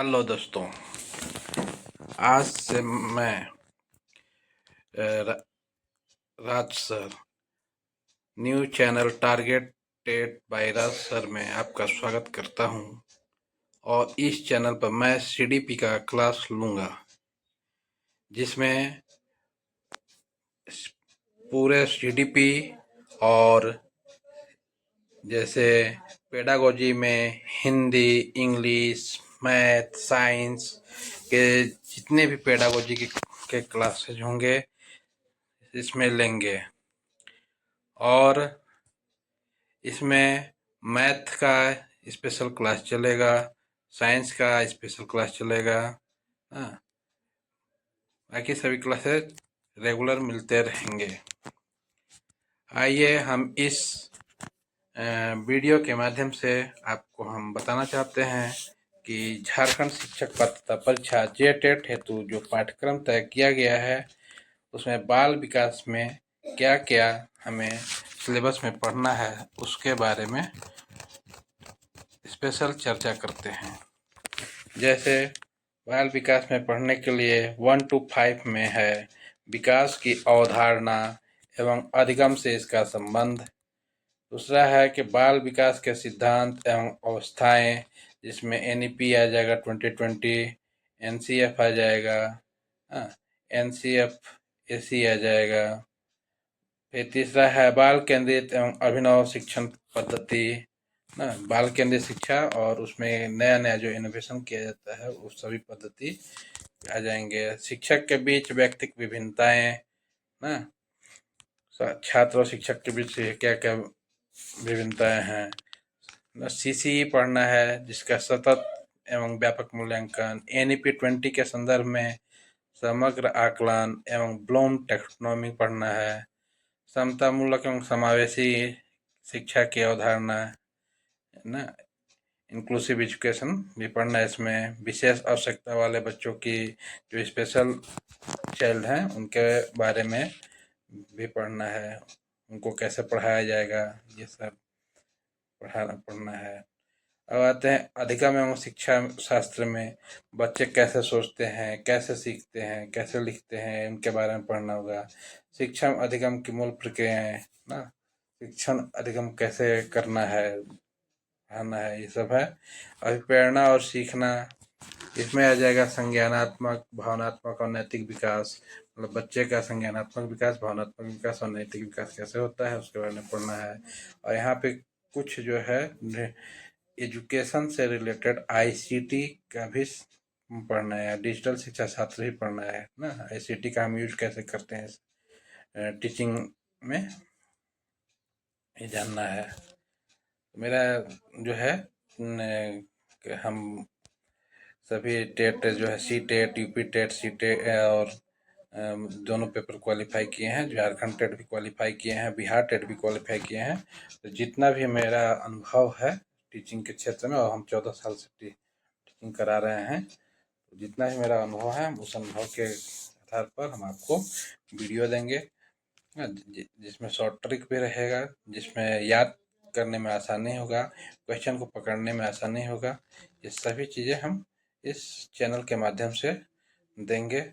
Hello दोस्तों। आज से मैं Raj sir new channel targeted by Raj sir में आपका स्वागत करता हूं। और इस चैनल पर मैं सीडीपी का क्लास लूँगा, जिसमें पूरे सीडीपी और जैसे पेडागोजी में हिंदी, इंग्लिश, मैथ, साइंस के जितने भी पेडागोजी के क्लासेज होंगे इसमें लेंगे। और इसमें मैथ का स्पेशल क्लास चलेगा, साइंस का स्पेशल क्लास चलेगा। हाँ, बाकी सभी क्लासेस रेगुलर मिलते रहेंगे। आइए हम इस वीडियो के माध्यम से आपको हम बताना चाहते हैं कि झारखंड शिक्षक पात्रता परीक्षा जेटेट हेतु जो पाठ्यक्रम तय किया गया है उसमें बाल विकास में क्या क्या हमें सिलेबस में पढ़ना है उसके बारे में स्पेशल चर्चा करते हैं। जैसे बाल विकास में पढ़ने के लिए 1 to 5 में है विकास की अवधारणा एवं अधिगम से इसका संबंध। दूसरा है कि बाल विकास के सिद्धांत एवं अवस्थाएं, जिसमें एनईपी आ जाएगा 2020, एनसीएफ आ जाएगा, एनसीएफ एसी आ जाएगा। फिर तीसरा है बाल केंद्रित एवं अभिनव शिक्षण पद्धति, ना बाल केंद्रित शिक्षा, और उसमें नया नया जो इनोवेशन किया जाता है वो सभी पद्धति आ जाएंगे। शिक्षक के बीच व्यक्तिगत विभिन्नताएं, ना छात्र और शिक्षक के बीच क्या क्या विभिन्नताएं हैं। सीसीई पढ़ना है जिसका सतत एवं व्यापक मूल्यांकन। एनईपी 20 के संदर्भ में समग्र आकलन एवं ब्लूम टैक्सोनॉमी पढ़ना है। समतामूलक एवं समावेशी शिक्षा की अवधारणा, ना इंक्लूसिव एजुकेशन भी पढ़ना है। इसमें विशेष आवश्यकता वाले बच्चों की जो स्पेशल चाइल्ड हैं उनके बारे में भी पढ़ना है, उनको कैसे पढ़ाया जाएगा ये सब पढ़ना है। अब आते हैं अधिगम एवं शिक्षा शास्त्र में बच्चे कैसे सोचते हैं, कैसे सीखते हैं, कैसे लिखते हैं, इनके बारे में पढ़ना होगा। शिक्षा अधिगम की मूल प्रक्रियाएं, ना शिक्षण अधिगम कैसे करना है, पढ़ाना है, ये सब है। अभिप्रेरणा और सीखना, इसमें आ जाएगा संज्ञानात्मक, भावनात्मक और नैतिक विकास। मतलब बच्चे का संज्ञानात्मक विकास, भावनात्मक विकास और नैतिक विकास कैसे होता है उसके बारे में पढ़ना है। और यहाँ पे कुछ जो है एजुकेशन से रिलेटेड आईसीटी का भी पढ़ना है, डिजिटल शिक्षा शास्त्र भी पढ़ना है ना। आईसीटी का हम यूज कैसे करते हैं टीचिंग में, ये जानना है। मेरा जो है कि हम सभी टेट जो है C TET, UP TET, C TET और दोनों पेपर क्वालिफाई किए हैं। झारखंड टेट भी क्वालिफाई किए हैं, बिहार टेट भी क्वालिफाई किए हैं। तो जितना भी मेरा अनुभव है टीचिंग के क्षेत्र में, और हम 14 साल से टीचिंग करा रहे हैं, तो जितना भी मेरा अनुभव है उस अनुभव के आधार पर हम आपको वीडियो देंगे, जिसमें शॉर्ट ट्रिक भी रहेगा, जिसमें याद करने में आसानी होगा, क्वेश्चन को पकड़ने में आसानी होगा। ये सभी चीज़ें हम इस चैनल के माध्यम से देंगे।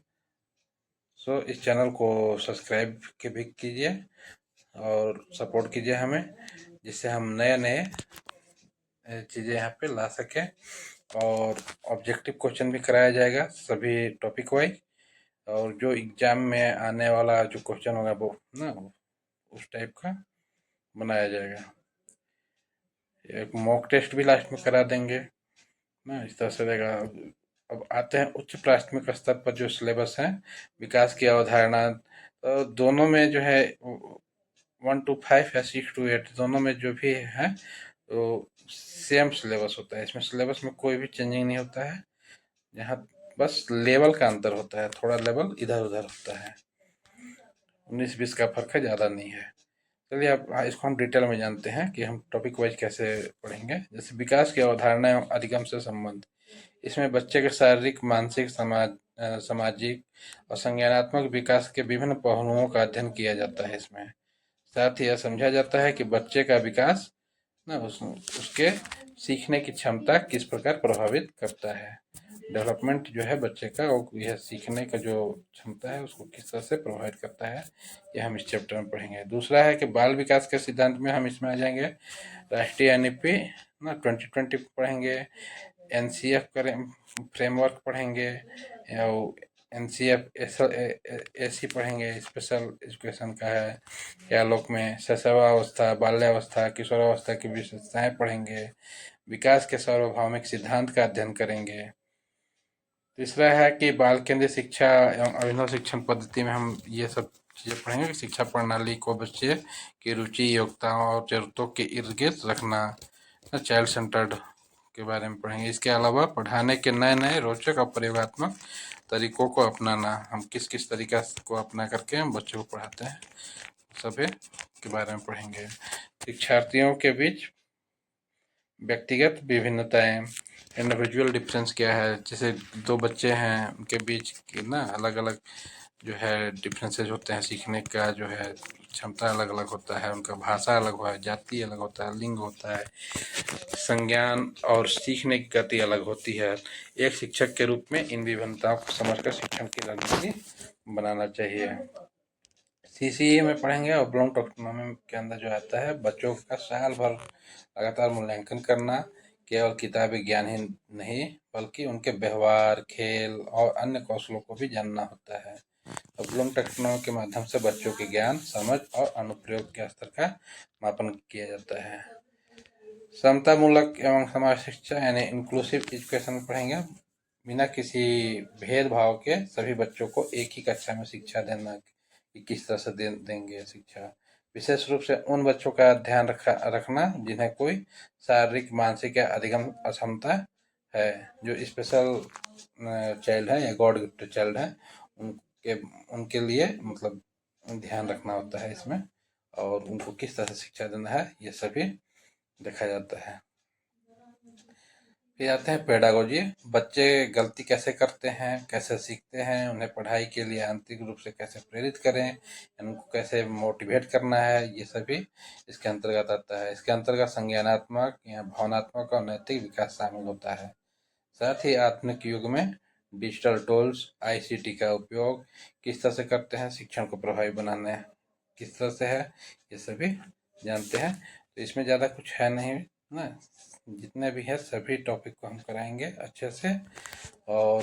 सो इस चैनल को सब्सक्राइब के भी कीजिए और सपोर्ट कीजिए हमें, जिससे हम नए नए चीज़ें यहाँ पे ला सकें। और ऑब्जेक्टिव क्वेश्चन भी कराया जाएगा सभी टॉपिक वाइज, और जो एग्जाम में आने वाला जो क्वेश्चन होगा वो ना उस टाइप का बनाया जाएगा। एक मॉक टेस्ट भी लास्ट में करा देंगे ना, इस तरह से रहेगा। अब आते हैं उच्च प्राथमिक स्तर पर जो सिलेबस है विकास की अवधारणा, तो दोनों में जो है 1 to 5 या 6 to 8 दोनों में जो भी है तो सेम सिलेबस होता है। इसमें सिलेबस में कोई भी चेंजिंग नहीं होता है, यहाँ बस लेवल का अंतर होता है, थोड़ा लेवल इधर उधर होता है, 19-20 का फर्क है, ज़्यादा नहीं है। चलिए अब इसको हम डिटेल में जानते हैं कि हम टॉपिक वाइज कैसे पढ़ेंगे। जैसे विकास की अवधारणा एवं अधिगम से संबंध, इसमें बच्चे के शारीरिक, मानसिक, सामाजिक और संज्ञानात्मक विकास के विभिन्न पहलुओं का अध्ययन किया जाता है। इसमें साथ ही यह समझा जाता है कि बच्चे का विकास ना उसके सीखने की क्षमता किस प्रकार प्रभावित करता है। डेवलपमेंट जो है बच्चे का, और यह सीखने का जो क्षमता है उसको किस तरह से प्रभावित करता है, यह हम इस चैप्टर में पढ़ेंगे। दूसरा है कि बाल विकास के सिद्धांत में हम इसमें आ जाएंगे राष्ट्रीय एनईपी ना 2020 पढ़ेंगे, एनसीएफ करें फ्रेमवर्क पढ़ेंगे, और एनसीएफ एसी पढ़ेंगे, स्पेशल एजुकेशन का है। या लोक में शैशवावस्था, बाल्यावस्था, किशोरावस्था की विशेषताएं पढ़ेंगे। विकास के सार्वभौमिक सिद्धांत का अध्ययन करेंगे। तीसरा है कि बाल केंद्रित शिक्षा एवं अभिनव शिक्षण पद्धति में हम ये सब चीज़ें पढ़ेंगे कि शिक्षा प्रणाली को बच्चे की रुचि, योग्यताओं और जरूरतों के इर्द गिर्द रखना, चाइल्ड सेंटर्ड के बारे में पढ़ेंगे। इसके अलावा पढ़ाने के नए नए रोचक और प्रयोगात्मक तरीकों को अपनाना, हम किस किस तरीका को अपना करके हम बच्चों को पढ़ाते हैं, सभी के बारे में पढ़ेंगे। शिक्षार्थियों के बीच व्यक्तिगत विभिन्नताएं, इंडिविजुअल डिफरेंस क्या है, जैसे दो बच्चे हैं उनके बीच ना अलग अलग जो है डिफरेंसेस होते हैं, सीखने का जो है क्षमता अलग अलग होता है, उनका भाषा अलग होता है, जाति अलग होता है, लिंग होता है, संज्ञान और सीखने की गति अलग होती है। एक शिक्षक के रूप में इन विभिन्नताओं को समझकर शिक्षण की रणनीति बनाना चाहिए। सीसीए में पढ़ेंगे और ब्लूम टैक्सोनॉमी के अंदर जो आता है बच्चों का साल भर लगातार मूल्यांकन करना, केवल किताबी ज्ञान ही नहीं बल्कि उनके व्यवहार, खेल और अन्य कौशलों को भी जानना होता है। तो ब्लूम टैक्सोनॉमी के माध्यम से बच्चों के ज्ञान, समझ और अनुप्रयोग के स्तर का मापन किया जाता है। समतामूलक एवं समाज शिक्षा यानी इंक्लूसिव एजुकेशन पढ़ेंगे। बिना किसी भेदभाव के सभी बच्चों को एक ही कक्षा में शिक्षा देना कि किस तरह से देंगे शिक्षा। विशेष रूप से उन बच्चों का ध्यान रखना जिन्हें कोई शारीरिक, मानसिक या अधिगम अक्षमता है, जो स्पेशल चाइल्ड है या गॉड गिफ्टेड चाइल्ड है, उनके लिए मतलब ध्यान रखना होता है इसमें, और उनको किस तरह से शिक्षा देना है ये सभी देखा जाता है। फिर आते हैं पेडागोजी। बच्चे गलती कैसे करते हैं, कैसे सीखते हैं, उन्हें पढ़ाई के लिए आंतरिक रूप से कैसे प्रेरित करें, उनको कैसे मोटिवेट करना है, ये सभी इसके अंतर्गत आता है। इसके अंतर्गत संज्ञानात्मक या भावनात्मक और नैतिक विकास शामिल होता है। साथ ही आधुनिक युग में डिजिटल टूल्स, आईसीटी का उपयोग किस तरह से करते हैं, शिक्षण को प्रभावी बनाने किस तरह से है, ये सभी जानते हैं। तो इसमें ज़्यादा कुछ है नहीं ना, जितने भी है सभी टॉपिक को हम कराएंगे अच्छे से, और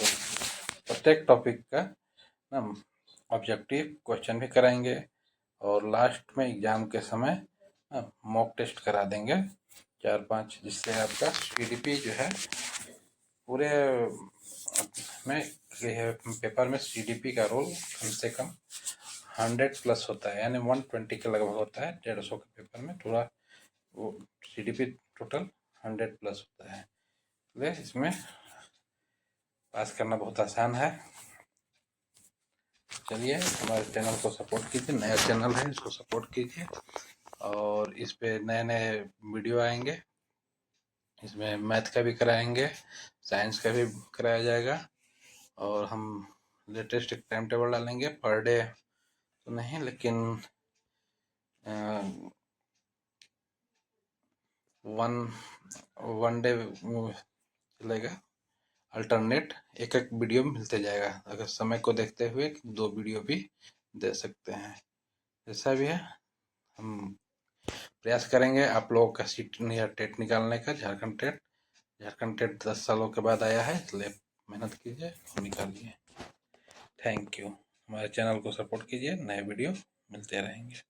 प्रत्येक टॉपिक का ना ऑब्जेक्टिव क्वेश्चन भी कराएंगे, और लास्ट में एग्जाम के समय मॉक टेस्ट करा देंगे 4-5, जिससे आपका सीडीपी जो है पूरे में पेपर में सीडीपी का रोल कम से कम 100+ होता है, यानी 120 के लगभग होता है। 150 के पेपर में थोड़ा वो सीडीपी टोटल 100+ होता है, इसलिए इसमें पास करना बहुत आसान है। चलिए हमारे चैनल को सपोर्ट कीजिए, नया चैनल है इसको सपोर्ट कीजिए, और इस पे नए नए वीडियो आएंगे। इसमें मैथ का भी कराएंगे, साइंस का भी कराया जाएगा, और हम लेटेस्ट एक टाइम टेबल डालेंगे, पर डे तो नहीं लेकिन वन डे चलेगा, अल्टरनेट एक एक वीडियो मिलते जाएगा। अगर समय को देखते हुए 2 वीडियो भी दे सकते हैं, जैसा भी है हम प्रयास करेंगे आप लोगों का सीट या टेट निकालने का। झारखंड टेट 10 सालों के बाद आया है, इसलिए मेहनत कीजिए और निकालिए। Thank you. हमारे चैनल को सपोर्ट कीजिए, नए वीडियो मिलते रहेंगे।